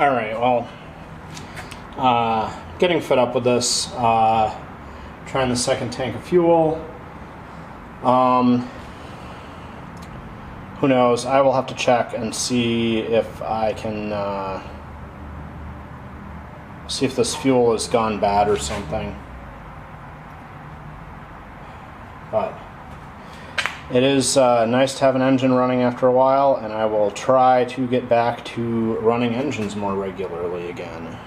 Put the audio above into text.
Alright, well, getting fed up with this, trying the second tank of fuel. Who knows, I will have to check and see if I can, see if this fuel has gone bad or something. But it is nice to have an engine running after a while, and I will try to get back to running engines more regularly again.